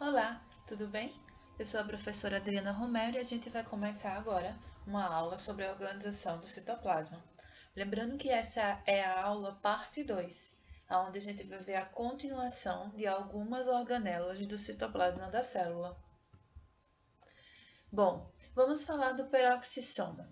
Olá, tudo bem? Eu sou a professora Adriana Romero e a gente vai começar agora uma aula sobre a organização do citoplasma. Lembrando que essa é a aula parte 2, onde a gente vai ver a continuação de algumas organelas do citoplasma da célula. Bom, vamos falar do peroxissomo.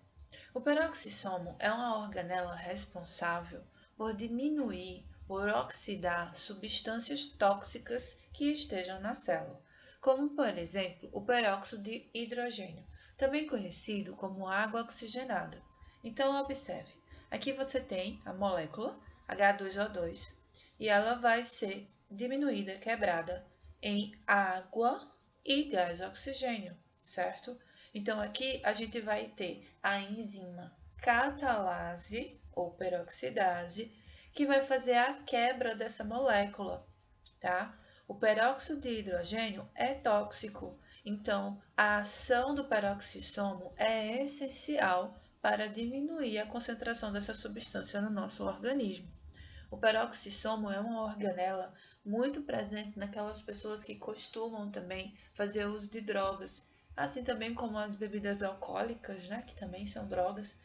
O peroxissomo é uma organela responsável por diminuir ou oxidar substâncias tóxicas que estejam na célula, como por exemplo o peróxido de hidrogênio, também conhecido como água oxigenada. Então observe, aqui você tem a molécula H2O2 e ela vai ser diminuída, quebrada em água e gás oxigênio, certo? Então, aqui a gente vai ter a enzima catalase ou peroxidase, que vai fazer a quebra dessa molécula, tá? O peróxido de hidrogênio é tóxico, então a ação do peroxissomo é essencial para diminuir a concentração dessa substância no nosso organismo. O peroxissomo é uma organela muito presente naquelas pessoas que costumam também fazer uso de drogas, assim também como as bebidas alcoólicas, né, que também são drogas.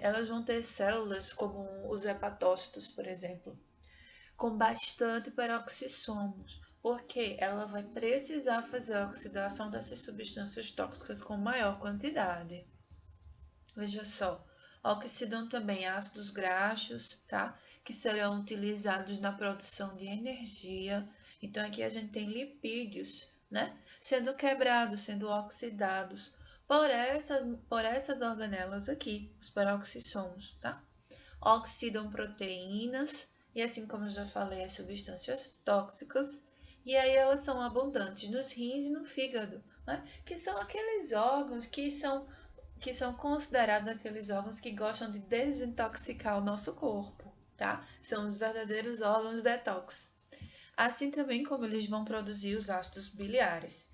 Elas vão ter células como os hepatócitos, por exemplo, com bastante peroxissomos, porque ela vai precisar fazer a oxidação dessas substâncias tóxicas com maior quantidade. Veja só, oxidam também ácidos graxos, tá? Que serão utilizados na produção de energia. Então, aqui a gente tem lipídios, né? Sendo quebrados, sendo oxidados por essas organelas aqui, os peroxissomos, tá? Oxidam proteínas e, assim como eu já falei, as substâncias tóxicas. E aí elas são abundantes nos rins e no fígado, né? Que são aqueles órgãos que são considerados aqueles órgãos que gostam de desintoxicar o nosso corpo, tá? São os verdadeiros órgãos detox. Assim também como eles vão produzir os ácidos biliares.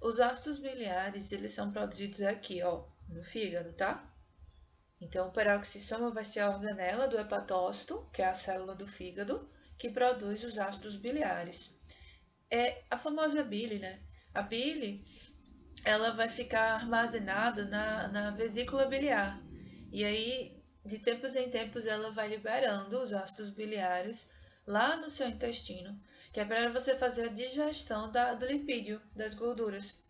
Os ácidos biliares, eles são produzidos aqui, ó, no fígado, tá? Então, o peroxissoma vai ser a organela do hepatócito, que é a célula do fígado, que produz os ácidos biliares. É a famosa bile, né? A bile, ela vai ficar armazenada na vesícula biliar. E aí, de tempos em tempos, ela vai liberando os ácidos biliares lá no seu intestino, que é para você fazer a digestão do lipídio, das gorduras.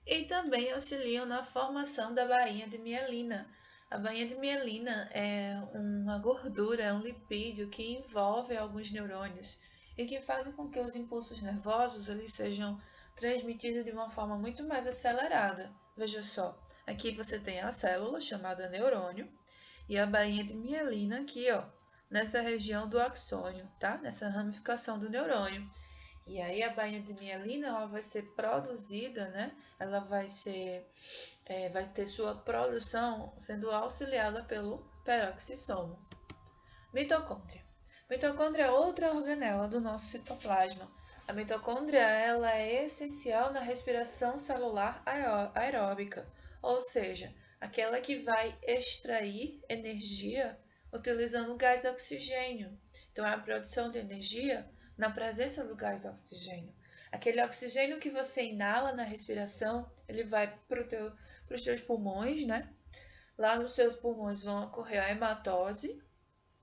E também auxiliam na formação da bainha de mielina. A bainha de mielina é uma gordura, é um lipídio que envolve alguns neurônios e que faz com que os impulsos nervosos eles sejam transmitidos de uma forma muito mais acelerada. Veja só, aqui você tem a célula chamada neurônio e a bainha de mielina aqui, ó, nessa região do axônio, tá? Nessa ramificação do neurônio. E aí a bainha de mielina ela vai ser produzida, né? Ela vai ter sua produção sendo auxiliada pelo peroxissomo. Mitocôndria. Mitocôndria é outra organela do nosso citoplasma. A mitocôndria ela é essencial na respiração celular aeróbica, ou seja, aquela que vai extrair energia utilizando gás oxigênio. Então, é a produção de energia na presença do gás oxigênio. Aquele oxigênio que você inala na respiração, ele vai para os teus pulmões, né? Lá nos seus pulmões vão ocorrer a hematose,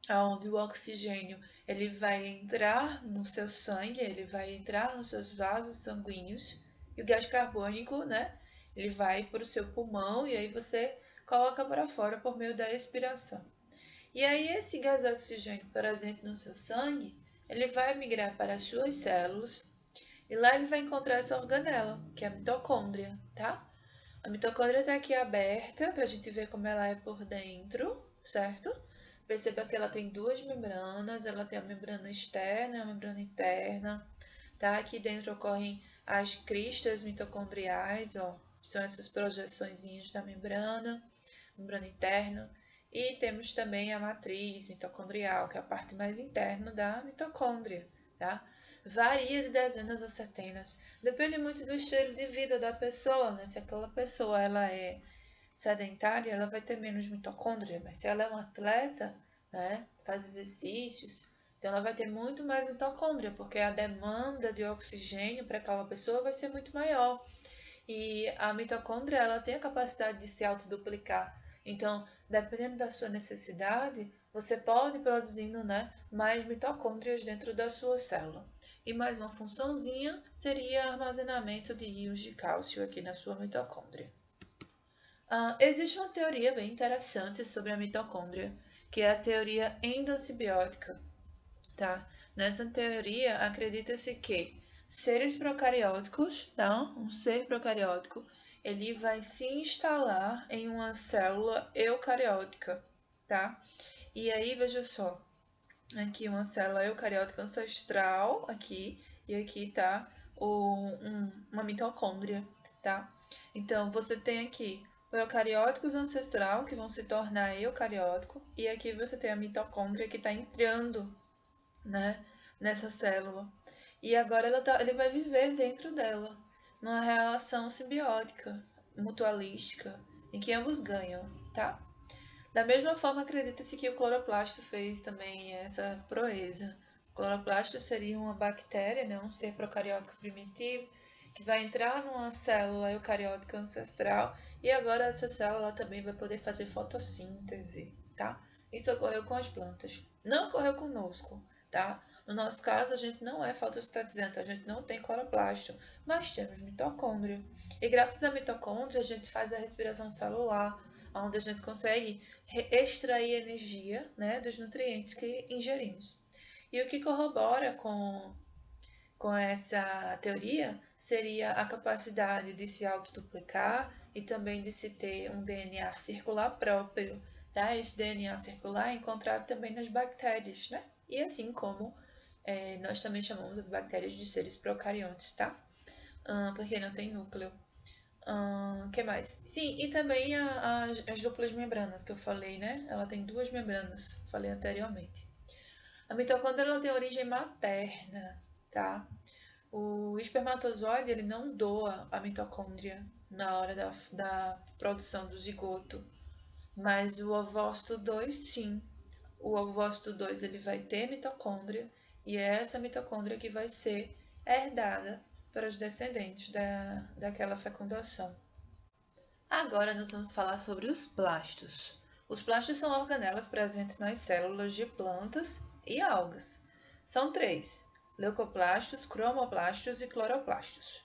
onde o oxigênio ele vai entrar no seu sangue, ele vai entrar nos seus vasos sanguíneos, e o gás carbônico, né? Ele vai para o seu pulmão e aí você coloca para fora por meio da expiração. E aí esse gás oxigênio presente no seu sangue, ele vai migrar para as suas células e lá ele vai encontrar essa organela, que é a mitocôndria, tá? A mitocôndria está aqui aberta para a gente ver como ela é por dentro, certo? Perceba que ela tem duas membranas, ela tem a membrana externa e a membrana interna, tá? Aqui dentro ocorrem as cristas mitocondriais, ó, que são essas projeçõezinhas da membrana interna. E temos também a matriz mitocondrial, que é a parte mais interna da mitocôndria, tá? Varia de dezenas a centenas. Depende muito do estilo de vida da pessoa, né? Se aquela pessoa ela é sedentária, ela vai ter menos mitocôndria, mas se ela é um atleta, né, faz exercícios, Então, ela vai ter muito mais mitocôndria, porque a demanda de oxigênio para aquela pessoa vai ser muito maior. E a mitocôndria, ela tem a capacidade de se autoduplicar. Então, dependendo da sua necessidade, você pode ir produzindo, né, mais mitocôndrias dentro da sua célula. E mais uma funçãozinha seria armazenamento de íons de cálcio aqui na sua mitocôndria. Existe uma teoria bem interessante sobre a mitocôndria, que é a teoria endossimbiótica, tá? Nessa teoria, acredita-se que seres procarióticos, tá? Um ser procariótico, ele vai se instalar em uma célula eucariótica, tá? E aí, veja só, aqui uma célula eucariótica ancestral, aqui, e aqui tá uma mitocôndria, tá? Então, você tem aqui eucarióticos ancestral, que vão se tornar eucariótico, e aqui você tem a mitocôndria que está entrando, né, nessa célula. E agora ele vai viver dentro dela, numa relação simbiótica, mutualística, em que ambos ganham, tá? Da mesma forma, acredita-se que o cloroplasto fez também essa proeza. O cloroplasto seria uma bactéria, né, um ser procariótico primitivo, que vai entrar numa célula eucariótica ancestral e agora essa célula também vai poder fazer fotossíntese, tá? Isso ocorreu com as plantas. Não ocorreu conosco, tá? No nosso caso, a gente não é fotossintetizante, a gente não tem cloroplasto, mas temos mitocôndria. E graças à mitocôndria, a gente faz a respiração celular, onde a gente consegue extrair energia, né, dos nutrientes que ingerimos. E o que corrobora com essa teoria seria a capacidade de se autoduplicar e também de se ter um DNA circular próprio. Tá? Esse DNA circular é encontrado também nas bactérias, né? E assim como nós também chamamos as bactérias de seres procariontes, tá? Porque não tem núcleo. Que mais? Sim, e também as duplas membranas que eu falei, né? Ela tem duas membranas, falei anteriormente. A mitocôndria ela tem origem materna, tá? O espermatozoide ele não doa a mitocôndria na hora da produção do zigoto, mas o ovócito 2 sim. O ovócito 2 ele vai ter mitocôndria e é essa mitocôndria que vai ser herdada para os descendentes daquela fecundação. Agora nós vamos falar sobre os plastos. Os plastos são organelas presentes nas células de plantas e algas. São três: leucoplastos, cromoplastos e cloroplastos.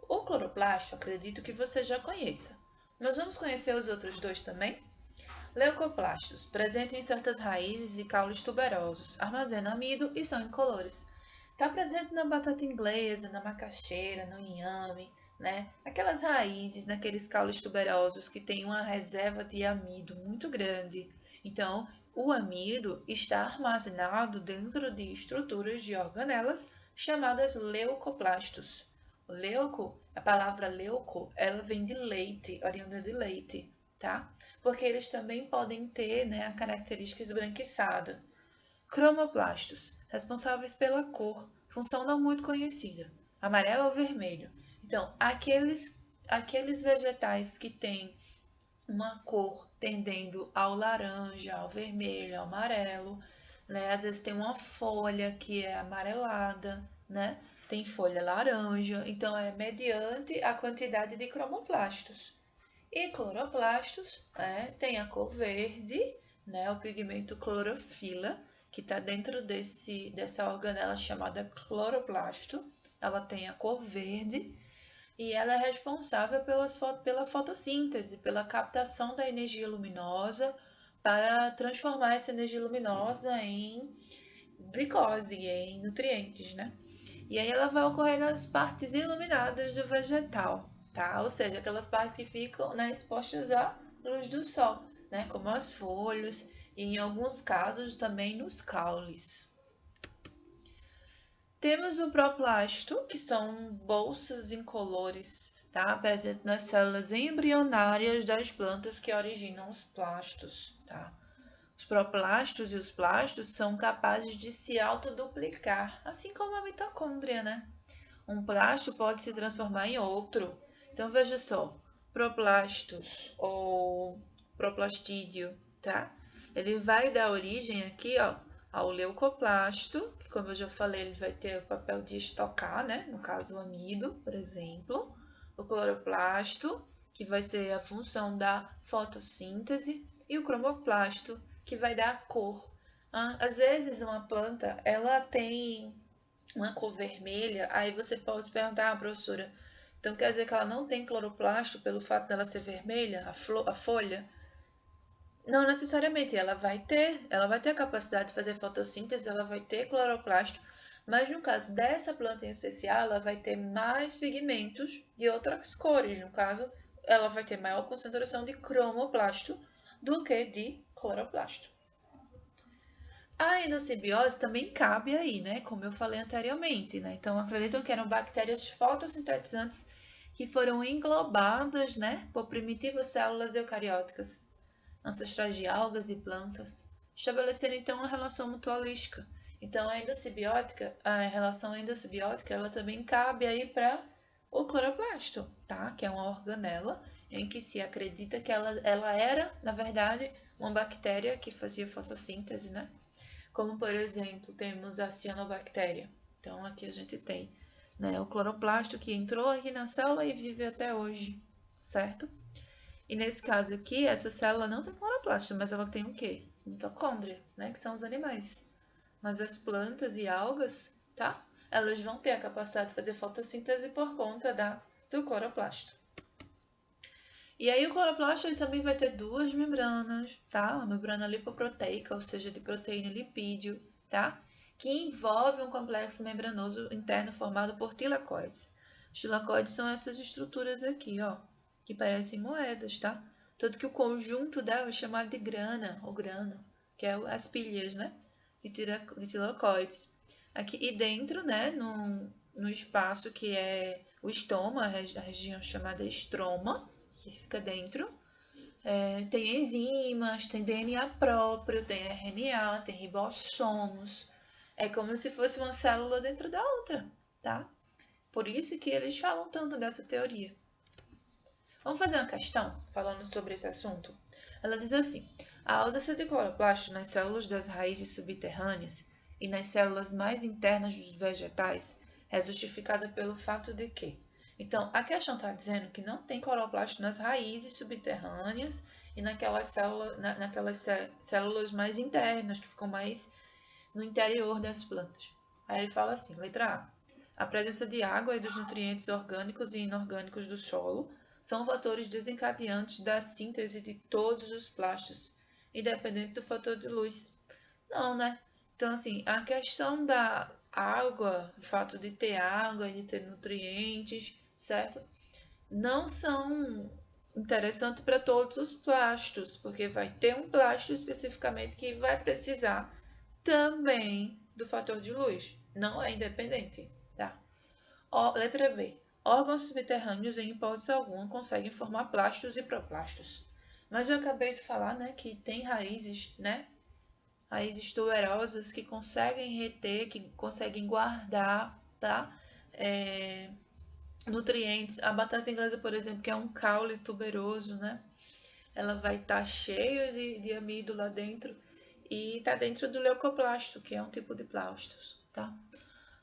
O cloroplasto acredito que você já conheça. Nós vamos conhecer os outros dois também? Leucoplastos, presentes em certas raízes e caules tuberosos, armazenam amido e são incolores. Está presente na batata inglesa, na macaxeira, no inhame, né? Aquelas raízes, naqueles caules tuberosos que têm uma reserva de amido muito grande. Então, o amido está armazenado dentro de estruturas de organelas chamadas leucoplastos. Leuco, a palavra leuco, ela vem de leite, oriunda de leite, tá? Porque eles também podem ter, né, a característica esbranquiçada. Cromoplastos, responsáveis pela cor, função não muito conhecida, amarelo ou vermelho. Então, aqueles vegetais que têm uma cor tendendo ao laranja, ao vermelho, ao amarelo, né? Às vezes tem uma folha que é amarelada, né? Tem folha laranja, então é mediante a quantidade de cromoplastos. E cloroplastos, né? Tem a cor verde, né? O pigmento clorofila, que está dentro dessa organela chamada cloroplasto. Ela tem a cor verde e ela é responsável pela fotossíntese, pela captação da energia luminosa para transformar essa energia luminosa em glicose, em nutrientes, né? E aí ela vai ocorrer nas partes iluminadas do vegetal, tá? Ou seja, aquelas partes que ficam, né, expostas à luz do sol, né? Como as folhas e em alguns casos também nos caules. Temos o proplasto, que são bolsas incolores, tá? Presentes nas células embrionárias das plantas que originam os plastos, tá? Os proplastos e os plastos são capazes de se autoduplicar, assim como a mitocôndria, né? Um plasto pode se transformar em outro. Então, veja só, proplastos ou proplastídeo, tá? Ele vai dar origem aqui, ó, ao leucoplasto, que como eu já falei, ele vai ter o papel de estocar, né? No caso, o amido, por exemplo. O cloroplasto, que vai ser a função da fotossíntese. E o cromoplasto, que vai dar a cor. Às vezes, uma planta, ela tem uma cor vermelha, aí você pode se perguntar, professora, então quer dizer que ela não tem cloroplasto pelo fato dela ser vermelha, a folha? Não necessariamente, ela vai ter a capacidade de fazer fotossíntese, ela vai ter cloroplasto, mas no caso dessa planta em especial, ela vai ter mais pigmentos de outras cores. No caso, ela vai ter maior concentração de cromoplasto do que de cloroplasto. A endossimbiose também cabe aí, né? Como eu falei anteriormente, né? Então, acreditam que eram bactérias fotossintetizantes que foram englobadas, né, por primitivas células eucarióticas, ancestrais de algas e plantas, estabelecendo então uma relação mutualística. Então, a relação endossimbiótica, ela também cabe aí para o cloroplasto, tá? Que é uma organela em que se acredita que ela era, na verdade, uma bactéria que fazia fotossíntese, né? Como, por exemplo, temos a cianobactéria. Então, aqui a gente tem, né, o cloroplasto que entrou aqui na célula e vive até hoje, certo? E nesse caso aqui, essa célula não tem cloroplasto, mas ela tem o quê? Mitocôndria, né, que são os animais. Mas as plantas e algas, tá? Elas vão ter a capacidade de fazer fotossíntese por conta do cloroplasto. E aí o cloroplasto ele também vai ter duas membranas, tá? A membrana lipoproteica, ou seja, de proteína e lipídio, tá? Que envolve um complexo membranoso interno formado por tilacoides. Os tilacoides são essas estruturas aqui, ó, que parecem moedas, tá? Tanto que o conjunto dela é chamado de grana, ou grano, que é as pilhas, né? De tilacoides. Aqui e dentro, né, no espaço que é o estoma, a região chamada estroma, que fica dentro, tem enzimas, tem DNA próprio, tem RNA, tem ribossomos. É como se fosse uma célula dentro da outra, tá? Por isso que eles falam tanto dessa teoria. Vamos fazer uma questão falando sobre esse assunto? Ela diz assim: a ausência de cloroplasto nas células das raízes subterrâneas e nas células mais internas dos vegetais é justificada pelo fato de que. Então, a questão está dizendo que não tem cloroplasto nas raízes subterrâneas e naquelas células mais internas, que ficam mais no interior das plantas. Aí ele fala assim, letra A. A presença de água e dos nutrientes orgânicos e inorgânicos do solo são fatores desencadeantes da síntese de todos os plastos, independente do fator de luz. Não, né? Então, assim, a questão da água, o fato de ter água e de ter nutrientes, certo? Não são interessantes para todos os plastos, porque vai ter um plasto especificamente que vai precisar também do fator de luz. Não é independente, tá? Letra B. Órgãos subterrâneos, em hipótese alguma, conseguem formar plastos e proplastos. Mas eu acabei de falar, né, que tem raízes, né? Raízes tuberosas que conseguem reter, que conseguem guardar, tá? Nutrientes. A batata inglesa, por exemplo, que é um caule tuberoso, né? Ela vai estar cheia de amido lá dentro e está dentro do leucoplasto, que é um tipo de plastos, tá?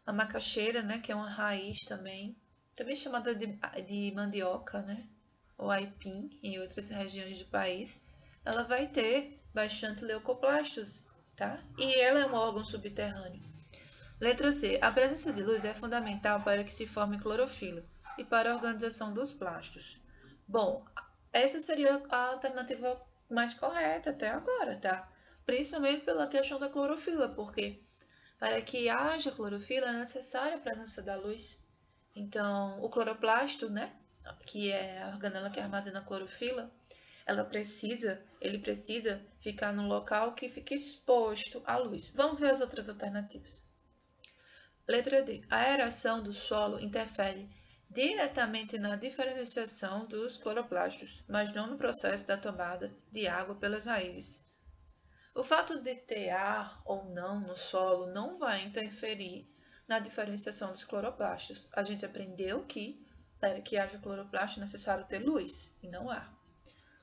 A macaxeira, né, que é uma raiz também chamada de mandioca, né? Ou aipim, em outras regiões do país, ela vai ter bastante leucoplastos, tá? E ela é um órgão subterrâneo. Letra C. A presença de luz é fundamental para que se forme clorofila e para a organização dos plastos. Bom, essa seria a alternativa mais correta até agora, tá? Principalmente pela questão da clorofila, porque para que haja clorofila é necessária a presença da luz. Então, o cloroplasto, né, que é a organela que armazena a clorofila, ele precisa ficar num local que fique exposto à luz. Vamos ver as outras alternativas. Letra D. A aeração do solo interfere diretamente na diferenciação dos cloroplastos, mas não no processo da tomada de água pelas raízes. O fato de ter ar ou não no solo não vai interferir na diferenciação dos cloroplastos. A gente aprendeu que, para que haja cloroplasto, é necessário ter luz e não ar.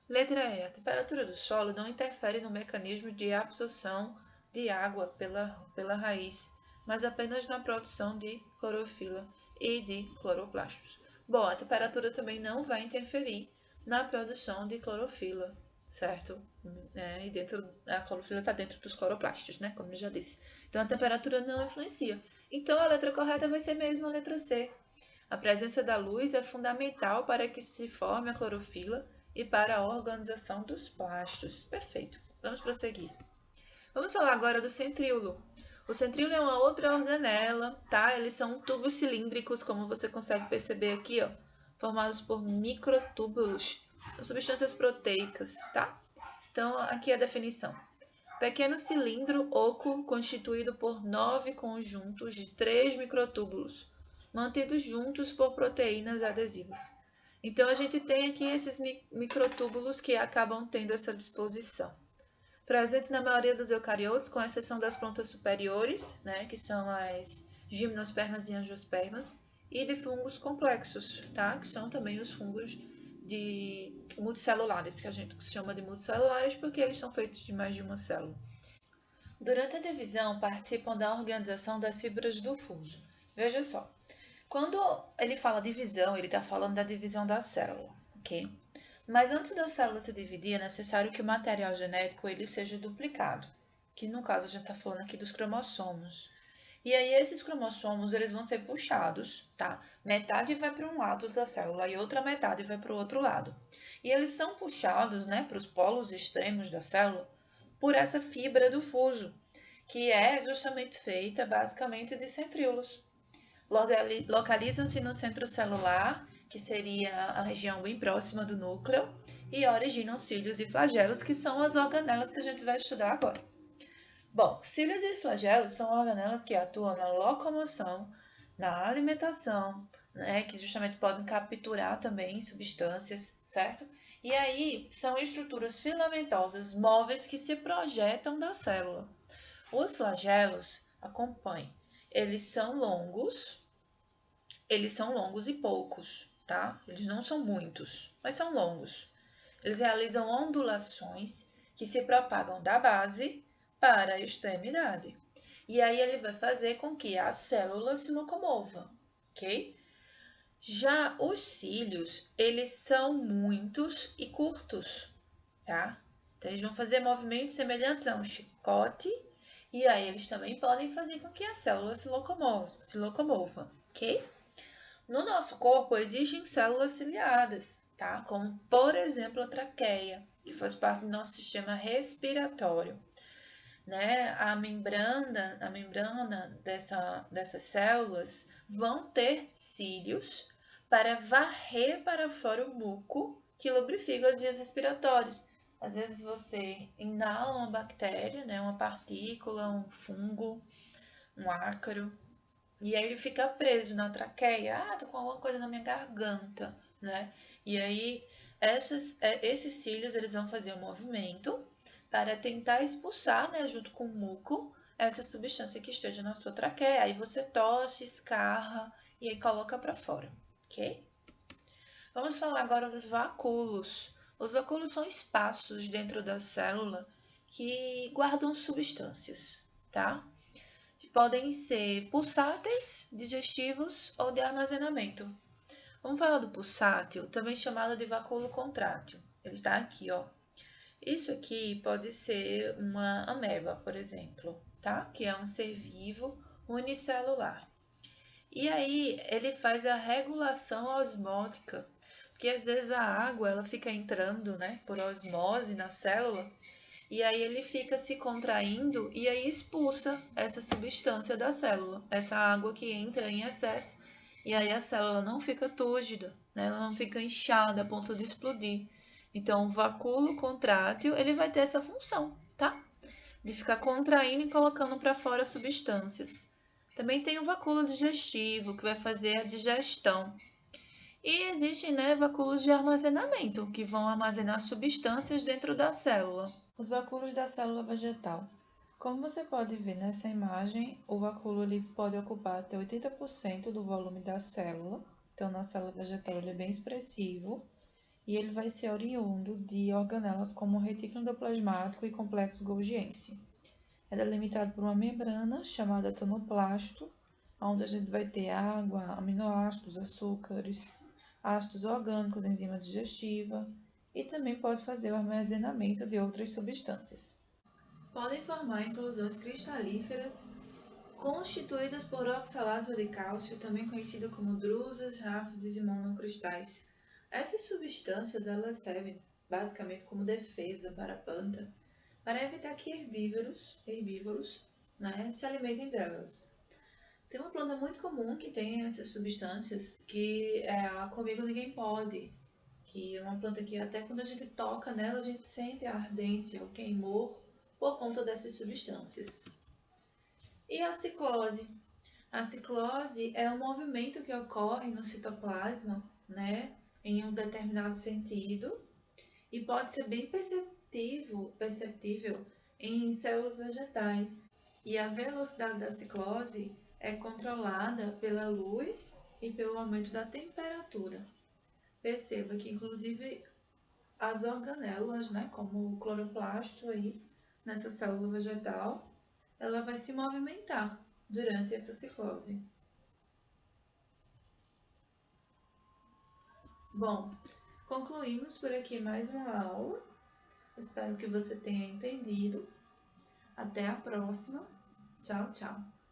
Letra E. A temperatura do solo não interfere no mecanismo de absorção de água pela raiz, mas apenas na produção de clorofila e de cloroplastos. Bom, a temperatura também não vai interferir na produção de clorofila, certo? E a clorofila está dentro dos cloroplastos, né? Como eu já disse. Então a temperatura não influencia. Então a letra correta vai ser mesmo a letra C. A presença da luz é fundamental para que se forme a clorofila e para a organização dos plastos. Perfeito. Vamos prosseguir. Vamos falar agora do centríolo. O centríolo é uma outra organela, tá? Eles são tubos cilíndricos, como você consegue perceber aqui, ó, formados por microtúbulos, são substâncias proteicas, tá? Então, aqui é a definição. Pequeno cilindro oco constituído por 9 conjuntos de 3 microtúbulos, mantidos juntos por proteínas adesivas. Então, a gente tem aqui esses microtúbulos que acabam tendo essa disposição. Presente na maioria dos eucariotos, com exceção das plantas superiores, né, que são as gimnospermas e angiospermas, e de fungos complexos, tá, que são também os fungos multicelulares, que a gente chama de multicelulares porque eles são feitos de mais de uma célula. Durante a divisão, participam da organização das fibras do fuso. Veja só, quando ele fala divisão, ele está falando da divisão da célula, ok? Mas antes da célula se dividir, é necessário que o material genético ele seja duplicado, que no caso a gente está falando aqui dos cromossomos. E aí esses cromossomos eles vão ser puxados, tá? Metade vai para um lado da célula e outra metade vai para o outro lado. E eles são puxados, né, para os polos extremos da célula por essa fibra do fuso, que é justamente feita basicamente de centríolos. Localizam-se no centro celular, que seria a região bem próxima do núcleo, e originam cílios e flagelos, que são as organelas que a gente vai estudar agora. Bom, cílios e flagelos são organelas que atuam na locomoção, na alimentação, né, que justamente podem capturar também substâncias, certo? E aí são estruturas filamentosas móveis que se projetam da célula. Os flagelos, acompanhem, eles são longos e poucos, tá? Eles não são muitos, mas são longos. Eles realizam ondulações que se propagam da base para a extremidade. E aí ele vai fazer com que a célula se locomova, ok? Já os cílios, eles são muitos e curtos, tá? Então, eles vão fazer movimentos semelhantes a um chicote, e aí eles também podem fazer com que a célula se locomova, ok? No nosso corpo existem células ciliadas, tá? Como, por exemplo, a traqueia, que faz parte do nosso sistema respiratório. Né? A membrana dessas células vão ter cílios para varrer para fora o muco que lubrifica as vias respiratórias. Às vezes você inala uma bactéria, né? Uma partícula, um fungo, um ácaro, e aí ele fica preso na traqueia. Ah, tô com alguma coisa na minha garganta, né? E aí esses cílios eles vão fazer um movimento para tentar expulsar, né, junto com o muco, essa substância que esteja na sua traqueia. Aí você tosse, escarra e aí coloca para fora, ok? Vamos falar agora dos vacúolos. Os vacúolos são espaços dentro da célula que guardam substâncias, tá? Podem ser pulsáteis, digestivos ou de armazenamento. Vamos falar do pulsátil, também chamado de vacúolo contrátil. Ele está aqui, ó. Isso aqui pode ser uma ameba, por exemplo, tá? Que é um ser vivo unicelular. E aí ele faz a regulação osmótica, porque às vezes a água ela fica entrando, né, por osmose na célula, e aí ele fica se contraindo e aí expulsa essa substância da célula, essa água que entra em excesso, e aí a célula não fica túrgida, né? Ela não fica inchada a ponto de explodir. Então, o vacúolo contrátil, ele vai ter essa função, tá? De ficar contraindo e colocando para fora substâncias. Também tem o vacúolo digestivo, que vai fazer a digestão. E existem, né, vacúolos de armazenamento, que vão armazenar substâncias dentro da célula. Os vacúolos da célula vegetal. Como você pode ver nessa imagem, o vacúolo ele pode ocupar até 80% do volume da célula. Então, na célula vegetal ele é bem expressivo. E ele vai ser oriundo de organelas como o retículo endoplasmático e complexo golgiense. é delimitado por uma membrana chamada tonoplasto, onde a gente vai ter água, aminoácidos, açúcares, ácidos orgânicos, enzima digestiva e também pode fazer o armazenamento de outras substâncias. Podem formar inclusões cristalíferas constituídas por oxalato de cálcio, também conhecido como drusas, ráfides e monocristais. Essas substâncias elas servem basicamente como defesa para a planta, para evitar que herbívoros se alimentem delas. Tem uma planta muito comum que tem essas substâncias, que é a Comigo Ninguém Pode, que é uma planta que até quando a gente toca nela, a gente sente a ardência, o queimor, por conta dessas substâncias. E a ciclose? A ciclose é um movimento que ocorre no citoplasma, em um determinado sentido, e pode ser bem perceptível em células vegetais. E a velocidade da ciclose é controlada pela luz e pelo aumento da temperatura. Perceba que, inclusive, as organelas, como o cloroplasto aí, nessa célula vegetal, ela vai se movimentar durante essa ciclose. Bom, concluímos por aqui mais uma aula. Espero que você tenha entendido. Até a próxima. Tchau, tchau.